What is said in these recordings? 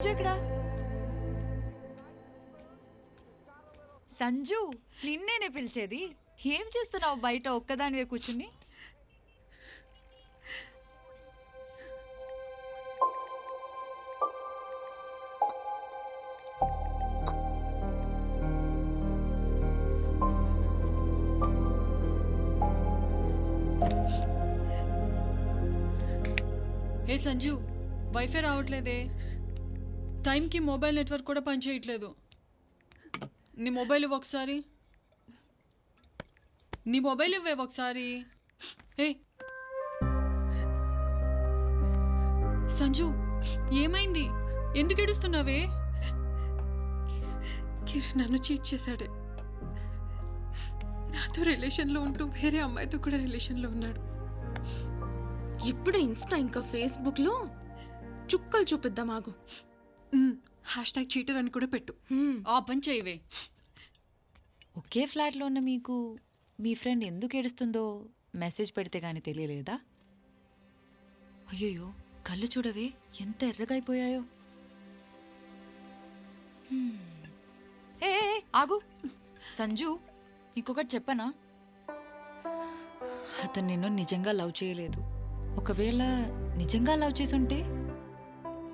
ఇక్కడ సంజు, నిన్నేనే పిలిచేది. ఏం చేస్తున్నావు బయట ఒక్కదానివే కూర్చుని? ఏ సంజు, వైఫై రావట్లేదే. టైంకి మొబైల్ నెట్వర్క్ కూడా పనిచేయట్లేదు. నీ మొబైల్ ఇవ్వ ఒకసారి. నీ మొబైల్ ఇవ్వే ఒకసారి. ఏ సంజు, ఏమైంది? ఎందుకు ఏడుస్తున్నావే? కిరణ్ నన్ను చీట్ చేశాడే. నాతో రిలేషన్లో ఉంటూ వేరే అమ్మాయితో కూడా రిలేషన్లో ఉన్నాడు. ఇప్పుడు ఇన్స్టా ఇంకా ఫేస్బుక్లో చుక్కలు చూపిద్దాం. ఆగు. #చీటర్ అని కూడా పెట్టు. ఆ పని చేయవే. ఒకే ఫ్లాట్లో ఉన్న మీకు మీ ఫ్రెండ్ ఎందుకు ఏడుస్తుందో మెసేజ్ పెడితే గానీ తెలియలేదా? అయ్యయ్యో, కళ్ళు చూడవే ఎంత ఎర్రగా అయిపోయాయో. ఏ ఆగు సంజు, ఇంకొకటి చెప్పనా? అతను నిన్ను నిజంగా లవ్ చేయలేదు. ఒకవేళ నిజంగా లవ్ చేసుంటే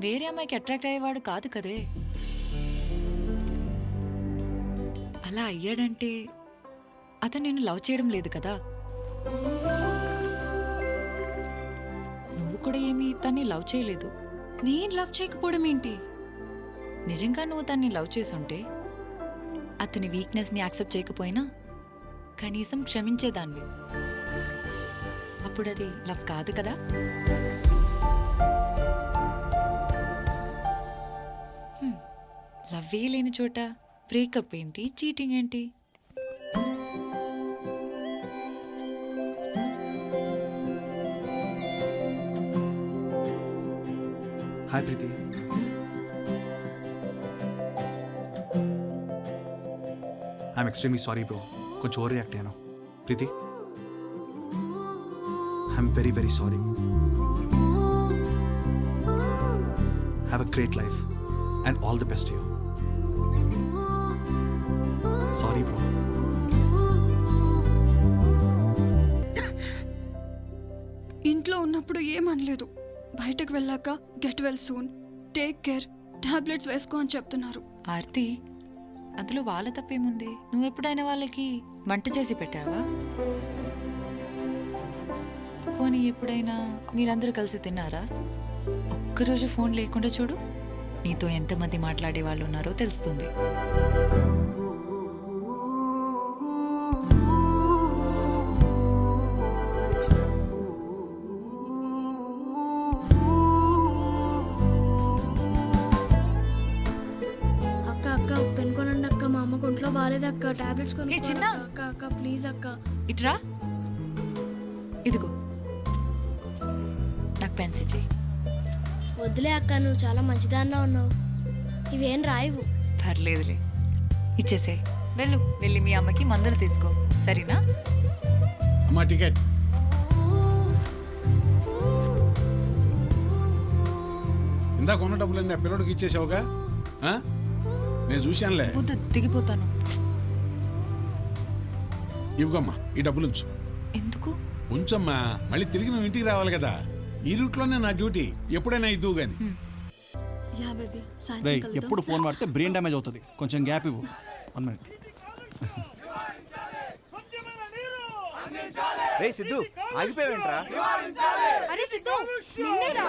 వేరే అమ్మాయికి అట్రాక్ట్ అయ్యేవాడు కాదు కదే. అలా అయ్యాడంటే అతను నిన్ను లవ్ చేయడం లేదు కదా. నువ్వు కూడా ఏమీ తన్ని లవ్ చేయలేదు. నేను లవ్ చేయకపోవడం ఏంటి? నిజంగా నువ్వు తన్ని లవ్ చేసుంటే అతని వీక్నెస్ని యాక్సెప్ట్ చేయకపోయినా కనీసం క్షమించేదాన్ని. అప్పుడు అది లవ్ కాదు కదా. లవ్వే లేని చోట బ్రేకప్ ఏంటి, చీటింగ్ ఏంటి? Hi Preeti. I'm extremely sorry bro, కొంచెం ఓవర్ రియాక్ట్ అయ్యాను. Preeti, I'm very very sorry. Have a great life and all the best you. Sorry bro. ఇంట్లో ఉన్నప్పుడు ఏమనలేదు. బయటకు వెళ్ళాక get well soon, take care, tablets వేసుకో అని చెప్తున్నారు. ఆర్తి, అందులో వాళ్ళ తప్పేముంది? నువ్వెప్పుడైనా వాళ్ళకి వంట చేసి పెట్టావా? పోనీ ఎప్పుడైనా మీరందరూ కలిసి తిన్నారా? ఒక్కరోజు ఫోన్ లేకుండా చూడు, నీతో ఎంతమంది మాట్లాడే వాళ్ళు ఉన్నారో తెలుస్తుంది. బాలేదక్క, టాబ్లెట్స్ ఏ చిన్న అక్క అక్క ప్లీజ్ అక్క. ఇట్రా, ఇదిగో నాకు పెన్సిల్ చేయి. వద్దులే అక్క, నువ్వు చాలా మంచిదానిలో ఉన్నావు. ఇవేం రాయవు. పర్లేదులే, ఇచ్చేసే. వెళ్ళి మీ అమ్మకి మందులు తీసుకో, సరేనా? అమ్మా టికెట్. ఇందాక ఉన్న డబ్బులన్నీ ఆ పిల్లడికి ఇచ్చేసావుగా? నేను చూశానులే. వద్దు, దిగిపోతాను. ఇవ్వమ్మా, ఈ డబ్బులు ఉంచు. ఎందుకు? ఉంచమ్మా, మళ్ళీ తిరిగి నువ్వు ఇంటికి రావాలి కదా. ఈ రూట్లోనే నా డ్యూటీ, ఎప్పుడైనా ఇద్దువు గాని. ఎప్పుడు ఫోన్ వాడితే బ్రెయిన్ డ్యామేజ్ అవుతుంది. కొంచెం గ్యాప్ ఇవ్వు. 1 minute. రే సిద్ధు, ఆగిపోయావేంట్రా? అరే సిద్ధు, నిన్నేరా?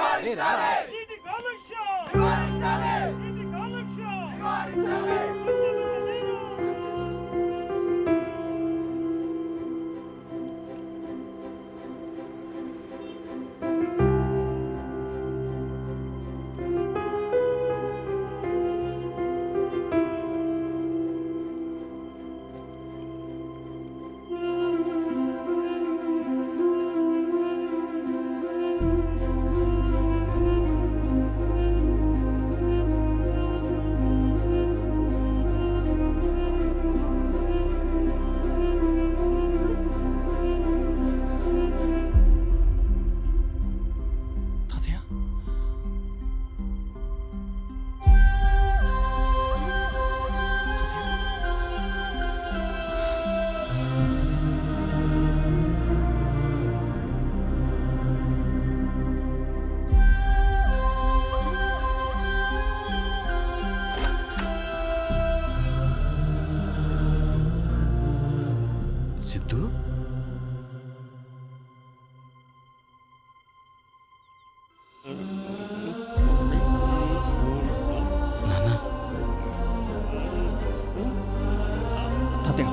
తాతయ్య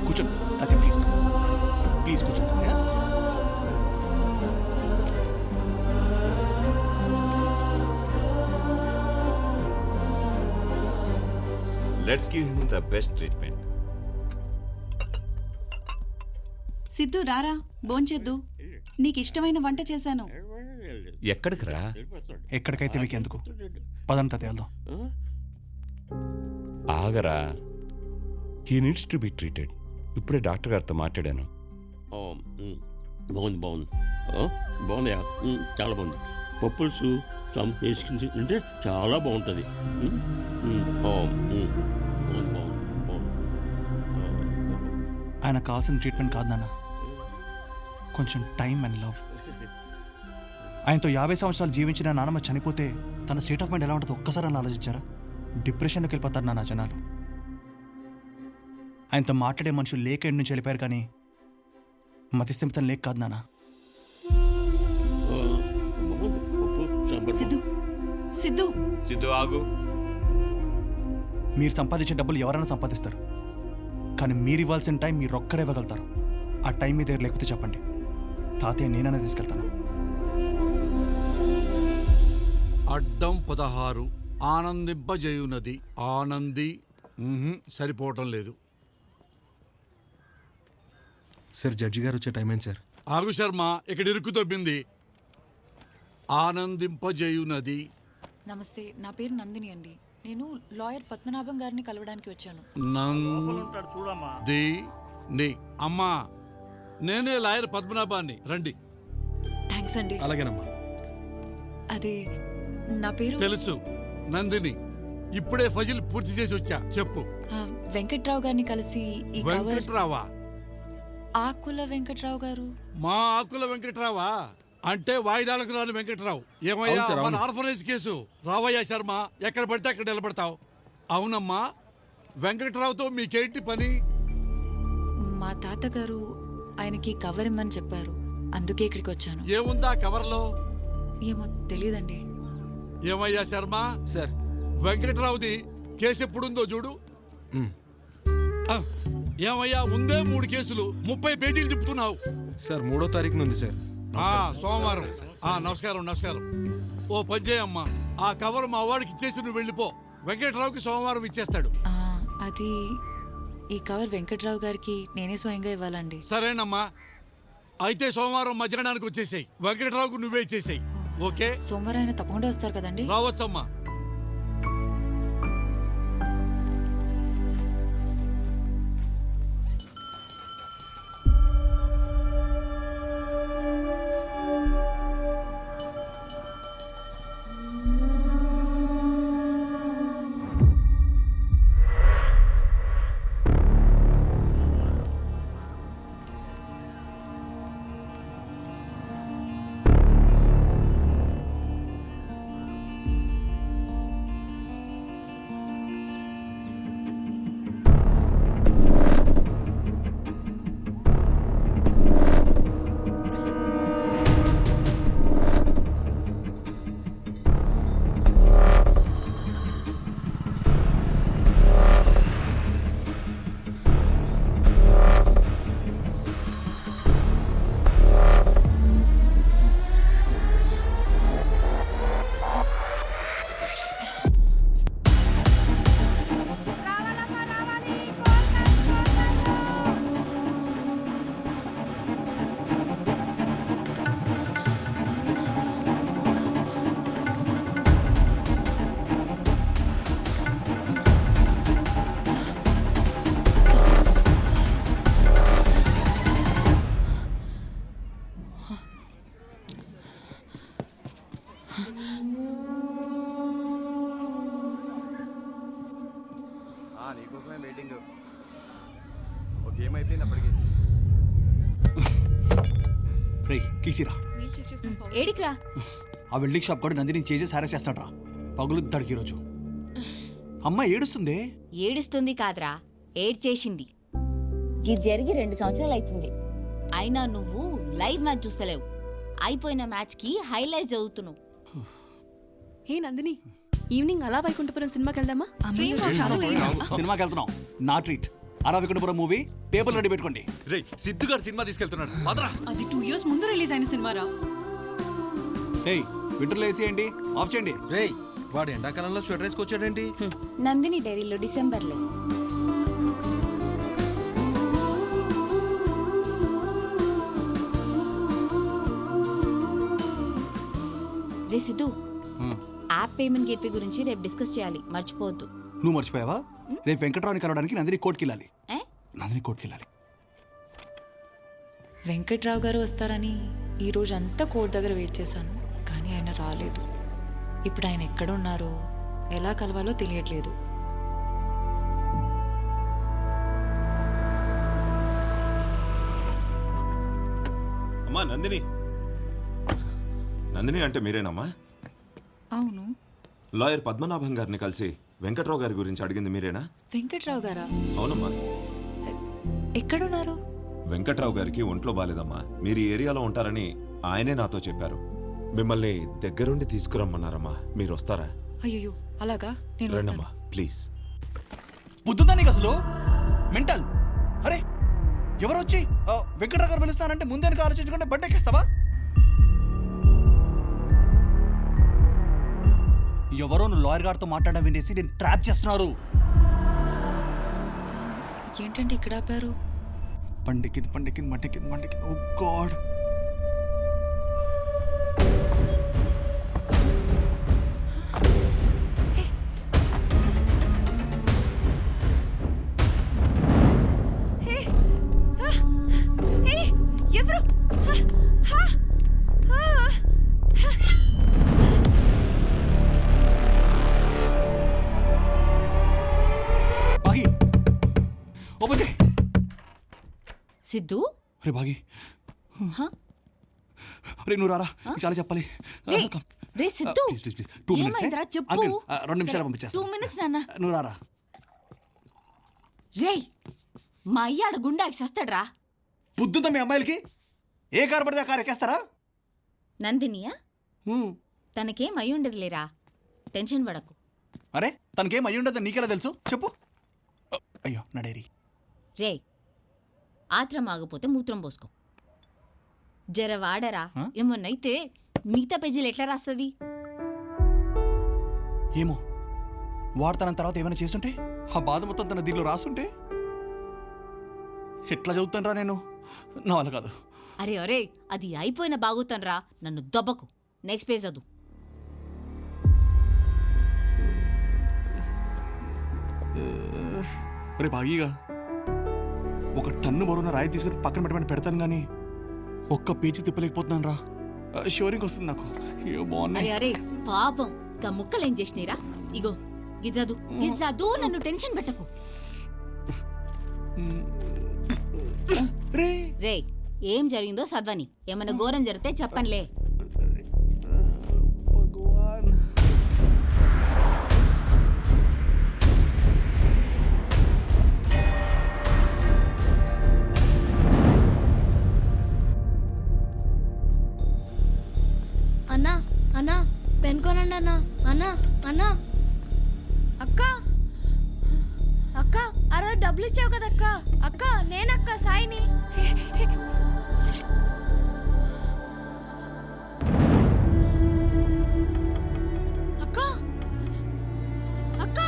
కూర్చోండి తాతయ్య ప్లీజ్ ప్లీజ్ ప్లీజ్ కూర్చోండి తాతయ్య. Let's give him the best treatment. Siddhu రారా భోంచేద్దు నీకు ఇష్టమైన వంట చేశాను. ఎక్కడికి రా? ఎక్కడికైతే మీకు ఎందుకు పదండి తాతయ్య వెళ్దాం. ఆగరా. He needs to be treated. ఇప్పుడే డాక్టర్ గారితో మాట్లాడాను. బాగుంది బాగుంది బాగుంది చాలా బాగుంది. పప్పుల్స్ వేసుకుని తింటే చాలా బాగుంటుంది. బాగుంది బాగుంది బాగుంది. ఆయన కావాల్సిన ట్రీట్మెంట్ కాదు నాన్న, కొంచెం టైం అండ్ లవ్. ఆయనతో 50 సంవత్సరాలు జీవించిన నాన్నమ్మ చనిపోతే తన స్టేట్ ఆఫ్ మైండ్ ఎలా ఉంటుందో ఒక్కసారి అని ఆలోచించారా? డిప్రెషన్లోకి వెళ్ళిపోతారు నాన్న జనాలు. ఆయనతో మాట్లాడే మనుషులు లేక ఇంటి నుంచి వెళ్ళిపోయారు, కానీ మతిస్థిమితం లేక కాదు నాన్న. సిద్ధు సిద్ధు సిద్ధు ఆగు. మీరు సంపాదించే డబ్బులు ఎవరైనా సంపాదిస్తారు, కానీ మీరు ఇవ్వాల్సిన టైం మీరు ఒక్కరే ఇవ్వగలుగుతారు. ఆ టైం మీ దగ్గర లేకపోతే చెప్పండి, తాతయ్య నేననే తీసుకెళ్తాను. అడ్డం 16 ఆనందింపజేయునది ఆనంది సరిపోవటం లేదు. సార్ జడ్జి గారు వచ్చే టైం ఏంటి సార్? ఆగు శర్మ, ఇక్కడ ఇరుకు తొబ్బింది. ఆనందింపజేయునది. నమస్తే, నా పేరు నందిని అండి. నేను లాయర్ పద్మనాభం గారిని కలవడానికి వచ్చాను. నందిని అమ్మా, నేనే లాయర్ పద్మనాభాన్ని, రండి. థ్యాంక్స్ అండి. అలాగేనమ్మా. అదే నా పేరు తెలుసు నందిని, ఇప్పుడే ఫజిల్ పూర్తి చేసి వచ్చా. చెప్పు. వెంకట్రావు గారిని కలిసి ఈ కవర్. వెంకట్రావా? ఆకుల వెంకట్రావు గారు. మా ఆకుల వెంకట్రావా అంటే వాయిదాలకు రాని వెంకట్రావు. ఏమయ్యా మన ఆర్ఫనైజ్ కేసు? రావయ్యా శర్మ, ఎక్కడ పడితే అక్కడ నిలబడతావు. అవునమ్మా, వెంకట్రావుతో మీకేంటి పని? మా తాతగారు ఆయనకి కవర్ ఇమ్మని చెప్పారు, అందుకే ఇక్కడికి వచ్చాను. ఏముందా కవర్లో? ఏమో తెలీదండి. ఏమయ్యా శర్మ సార్, వెంకట్రావుది కేసు ఎప్పుడుందో చూడు. ఆ, ఏమయ్యా ఉందే 3 కేసులు, 30 పేజీలు తిప్పుతున్నావు. సార్ 3వ తారీఖున ఉంది సార్. సోమవారం. నమస్కారం నమస్కారం. ఓ పని చేయమ్మా, ఆ కవర్ మా వాడికి ఇచ్చేసి నువ్వు వెళ్ళిపో. వెంకట్రావుకి సోమవారం ఇచ్చేస్తాడు. అది ఈ కవర్ వెంకట్రావు గారికి నేనే స్వయంగా ఇవ్వాలండి. సరేనమ్మా, అయితే సోమవారం మధ్యాహ్నానికి వచ్చేసాయి. వెంకట్రావుకు నువ్వే ఇచ్చేసాయి. ఓకే? సోమవారం ఆయన తప్పకుండా వస్తారు కదండి? రావచ్చమ్మా. నీకోసమే వెయిటింగ్. ఒక గేమ్ అయిపోయింది అప్పటికి. రే కీసిరా, ఏడికిరా? ఆ వెల్డింగ్ షాప్ కూడా నందిని చేసి సారా చేస్తాడ్రా. పగులుద్దాడికి ఈరోజు. అమ్మ ఏడుస్తుందే. ఏడుస్తుంది కాదురా, ఏడ్చేసింది. ఇది జరిగి 2 సంవత్సరాలు అవుతుంది. అయినా నువ్వు లైవ్ మ్యాచ్ చూస్తలేవు. అయిపోయిన మ్యాచ్కి హైలైట్స్ చదువుతున్నావు. హే నందిని, ఈవినింగ్ అలా వైకుంఠపురం సినిమాకి వెళ్దామా? సినిమాకి వెళ్తున్నాం, నా ట్రీట్. అలా వికుంఠపురం మూవీ పేపర్ రెడీ పెట్టుకోండి. రే సిద్ధుగాడు సినిమా తీసుకెళ్తున్నాడు. అది 2 years ముందు రిలీజ్ అయిన సినిమారా. ఏయ్ వింటర్లో వేసి ఏంటి ఆఫ్ చేయండి. రే వాడు ఎండాకాలంలో స్వెటర్ వేసుకొచ్చాడేంటి? నందిని డైరీలో డిసెంబర్లో. రే సిద్ధు, యాప్ పేమెంట్ గేట్వే గురించి రేపు డిస్కస్ చేయాలి, మర్చిపోవద్దు. నువ్వు మర్చిపోయావా? రేపు వెంకట్రావుని కలవడానికి నందిని కోర్టుకి వెళ్ళాలి. ఏ? నందిని కోర్టుకి వెళ్ళాలి. వెంకట్రావు గారు వస్తారని ఈ రోజు అంతా కోర్టు దగ్గర వెయిట్ చేశాను, కానీ ఆయన రాలేదు. ఇప్పుడు ఆయన ఎక్కడున్నారో ఎలా కలవాలో తెలియట్లేదు. అమ్మా నందిని, నందిని అంటే మీరేనమ్మా? అవును, లాయర్ పద్మనాభం గారిని కలిసి వెంకట్రావు గారి గురించి అడిగింది మీరేనా? వెంకట్రావు గారా? అవునమ్మా. ఎక్కడున్నారు? వెంకట్రావు గారికి ఒంట్లో బాలేదమ్మా. మీరు ఈ ఏరియాలో ఉంటారని ఆయనే నాతో చెప్పారు. మిమ్మల్ని దగ్గరుండి తీసుకురమ్మన్నారమ్మా. మీరు వస్తారా? అయ్యో అలాగా, నేను వస్తాను. రండమ్మా ప్లీజ్. బుద్ధుందా నీకు అసలు? మెంటల్. అరే ఎవరు వచ్చి వెంకట్రావు గారు పిలుస్తానంటే ముందే ఆలోచించుకుంటే బండి ఎక్కిస్తావా? ఎవరో నువ్వు లాయర్ గారితో మాట్లాడడం వినేసి నేను ట్రాప్ చేస్తున్నారు. ఏంటంటే ఇక్కడ ఆపారు? పండికింది పండికింది మండికింది మండికింది. ఓ గాడ్. ఎవరు? బాగి ఓపెన్ చేయి. సిద్ధు, రే బాగి, రే నువ్వు రారా, చాలా చెప్పాలి. రే Siddhu, please please please 2 minutes. ఏమైందిరా చెప్పు. అంకుల్ 2 నిమిషాలు పంపించేస్తా. 2 minutes నాన్న. నువ్వు రారా. రేయ్, మా అయ్యాడు గుండాకి సస్తాడ్రా. బుద్ధుందా మీ అమ్మాయిలకి? ఏ కారు పడితే ఆ కారు ఎక్కేస్తారా? నందినియా? తనకేం అయి ఉండదు లేరా, టెన్షన్ పడకు. అరే తనకేం అయ్యి ఉండదు నీకెలా తెలుసు చెప్పు. అయ్యో నా డైరీ. రే, ఆత్రం ఆగిపోతే మూత్రం పోసుకో. జర వాడరా, ఏమన్నైతే మిగతా పేజీలు ఎట్లా రాస్తుంది? ఏమో వాడతాన తర్వాత ఏమైనా చేస్తుంటే, ఆ బాధ మొత్తం తన దీనిలో రాస్తుంటే ఎట్లా చదువుతాను రా నేను? నా వల్ల కాదు. అరే అరే, అది అయిపోయిన బాగుతానరా, నన్ను దెబ్బకు. నెక్స్ట్ పేజ్ చదువు. రే బాగీగా, 1 టన్ను బరువున రాయి తీసుకుని పక్కన పెట్టమని పెడతాను కానీ ఒక్క పేజీ తిప్పలేకపోతున్నాను రా. షోరింగ్ వస్తుంది నాకు. అయ్యో బాగున్నాయి. అరే అరే పాపం, గా ముక్కలేం చేసినీరా? ఇగో గిజాదు గిజాదు, నన్ను టెన్షన్ పెట్టకు. రే, ఏం జరిగిందో చదవని. ఏమన్నా ఘోరం జరిగితే చెప్పనులే. భగవాన్. అన్నా అన్నా పెన్ కొనండి అన్నా. అన్నా అన్నా. అక్క అక్క, ఆ రోజు డబ్బులు ఇచ్చావు కదక్క. అక్క నేనక్క, సాయిని. అక్క అక్క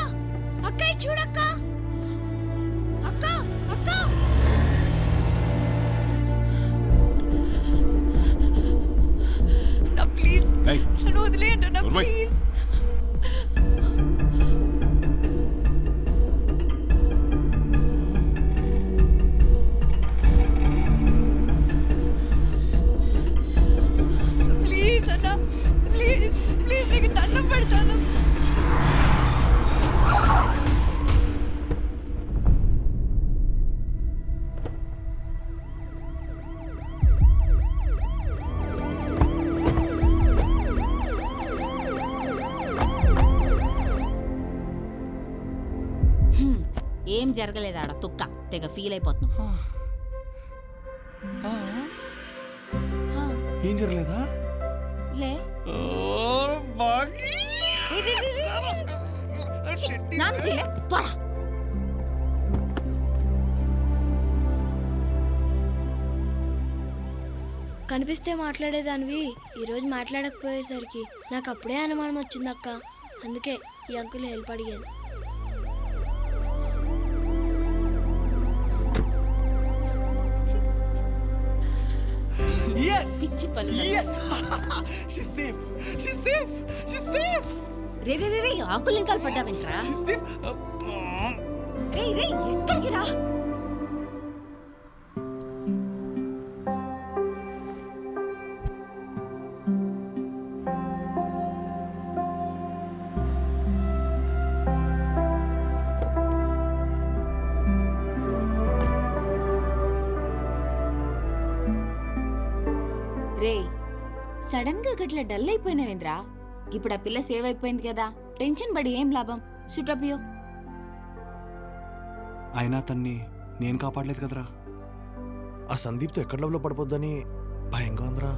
అక్క, ఇది చూడక్క. అక్క అక్క. ప్లీజ్ ఏయ్, నన్ను వదిలేయండి అన్న, నోర్మై. ప్లీజ్. ప్లీజ్ అన్న, ప్లీజ్ ప్లీజ్, నీకు దండం పెడతాను. ఏం జరగలేదు ఆడ తుక్క తెగ ఫీల్ అయిపోతున్నావు. ఏం జరగలేదా? లే స్నానం చేయలే పోరా. కనిపిస్తే మాట్లాడేదానివి ఈరోజు మాట్లాడకపోయేసరికి నాకు అప్పుడే అనుమానం వచ్చింది అక్క. అందుకే ఈ అంకుల్ హెల్ప్ అడిగాను. Yes! పిచ్చి పనులు. Yes! She's safe! She's safe! She's safe! రే రే రే రే ఆకులు ఇంకా పడ్డావేంట్రా? She's safe! రే రే ఎక్కడికి రా? రే సడన్ గా గట్ల డల్ అయిపోయినావేంద్రా? ఇప్పుడు ఆ పిల్ల సేవ్ అయిపోయింది కదా, టెన్షన్ పడి ఏం లాభం? సుటపియో. అయినా తన్ని నేను కాపాడలేదు కదరా. ఆ సందీప్తో ఎక్కడ లవ్లో పడిపోద్దని భయంగా ఉందిరా.